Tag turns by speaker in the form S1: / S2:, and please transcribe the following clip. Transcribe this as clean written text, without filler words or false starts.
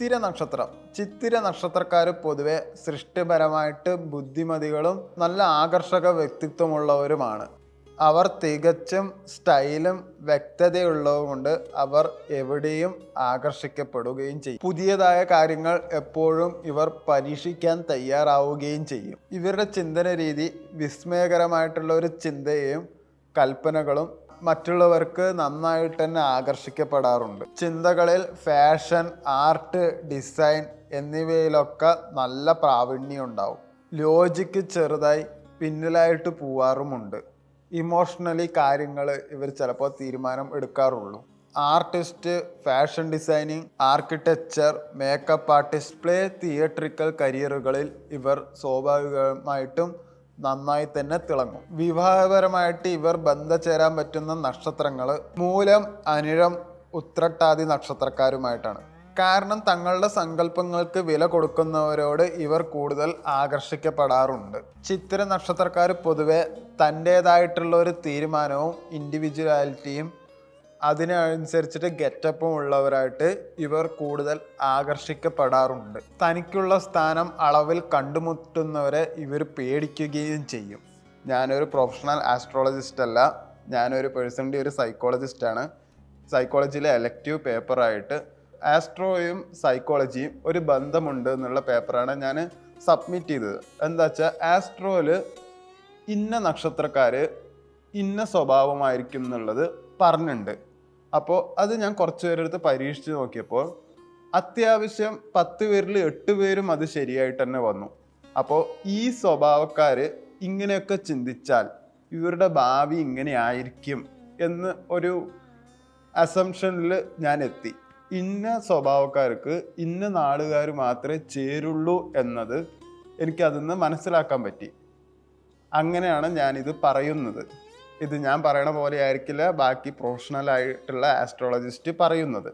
S1: ചിത്തിര നക്ഷത്രക്കാർ പൊതുവെ സൃഷ്ടിപരമായിട്ട് ബുദ്ധിമതികളും നല്ല ആകർഷക വ്യക്തിത്വമുള്ളവരുമാണ്. അവർ തികച്ചും സ്റ്റൈലും വ്യക്തതയുള്ളതുകൊണ്ട് അവർ എവിടെയും ആകർഷിക്കപ്പെടുകയും ചെയ്യും. പുതിയതായ കാര്യങ്ങൾ എപ്പോഴും ഇവർ പരീക്ഷിക്കാൻ തയ്യാറാവുകയും ചെയ്യും. ഇവരുടെ ചിന്തന രീതി വിസ്മയകരമായിട്ടുള്ള ഒരു ചിന്തയും കൽപ്പനകളും മറ്റുള്ളവർക്ക് നന്നായിട്ട് തന്നെ ആകർഷിക്കപ്പെടാറുണ്ട്. ചിന്തകളിൽ ഫാഷൻ, ആർട്ട്, ഡിസൈൻ എന്നിവയിലൊക്കെ നല്ല പ്രാവീണ്യം ഉണ്ടാവും. ലോജിക്ക് ചെറുതായി പിന്നിലായിട്ട് പോവാറുമുണ്ട്. ഇമോഷണലി കാര്യങ്ങൾ ഇവർ ചിലപ്പോൾ തീരുമാനം എടുക്കാറുള്ളൂ. Artist, fashion designing, architecture, makeup artist, play, theatrical കരിയറുകളിൽ ഇവർ സ്വാഭാവികമായിട്ടും നന്നായി തന്നെ തിളങ്ങും. വിവാഹപരമായിട്ട് ഇവർ ബന്ധചേരാൻ പറ്റുന്ന നക്ഷത്രങ്ങൾ മൂലം, അനിഴം, ഉത്രട്ടാതി നക്ഷത്രക്കാരുമായിട്ടാണ്. കാരണം തങ്ങളുടെ സങ്കല്പങ്ങൾക്ക് വില കൊടുക്കുന്നവരോട് ഇവർ കൂടുതൽ ആകർഷിക്കപ്പെടാറുണ്ട്. ചിത്തിര നക്ഷത്രക്കാർ പൊതുവെ തൻ്റേതായിട്ടുള്ള ഒരു തീരുമാനവും ഇൻഡിവിജ്വാലിറ്റിയും അതിനനുസരിച്ചിട്ട് ഗെറ്റപ്പും ഉള്ളവരായിട്ട് ഇവർ കൂടുതൽ ആകർഷിക്കപ്പെടാറുണ്ട്. തനിക്കുള്ള സ്ഥാനം അളവിൽ കണ്ടുമുട്ടുന്നവരെ ഇവർ പേടിക്കുകയും ചെയ്യും. ഞാനൊരു പ്രൊഫഷണൽ ആസ്ട്രോളജിസ്റ്റ് അല്ല, ഞാനൊരു പേഴ്സണലി ഒരു സൈക്കോളജിസ്റ്റാണ്. സൈക്കോളജിയിലെ എലക്റ്റീവ് പേപ്പറായിട്ട് ആസ്ട്രോയും സൈക്കോളജിയും ഒരു ബന്ധമുണ്ട് എന്നുള്ള പേപ്പറാണ് ഞാൻ സബ്മിറ്റ് ചെയ്തത്. എന്താ വെച്ചാൽ ആസ്ട്രോയിൽ ഇന്ന നക്ഷത്രക്കാർ ഇന്ന സ്വഭാവമായിരിക്കും എന്നുള്ളത് പറഞ്ഞിട്ടുണ്ട്. അപ്പോൾ അത് ഞാൻ കുറച്ച് പേരെടുത്ത് പരീക്ഷിച്ച് നോക്കിയപ്പോൾ അത്യാവശ്യം 10 പേരിൽ 8 പേരും അത് ശരിയായിട്ട് തന്നെ വന്നു. അപ്പോൾ ഈ സ്വഭാവക്കാർ ഇങ്ങനെയൊക്കെ ചിന്തിച്ചാൽ ഇവരുടെ ഭാവി ഇങ്ങനെ ആയിരിക്കും എന്ന് ഒരു അസംഷനിൽ ഞാൻ എത്തി. ഇന്ന സ്വഭാവക്കാർക്ക് ഇന്ന നാളുകാർ മാത്രമേ ചേരുള്ളൂ എന്നത് എനിക്കതിൽ നിന്ന് മനസ്സിലാക്കാൻ പറ്റി. അങ്ങനെയാണ് ഞാനിത് പറയുന്നത്. ഇത് ഞാൻ പറയണ പോലെ ആയിരിക്കില്ല ബാക്കി പ്രൊഫഷണൽ ആയിട്ടുള്ള ആസ്ട്രോളജിസ്റ്റ് പറയുന്നത്.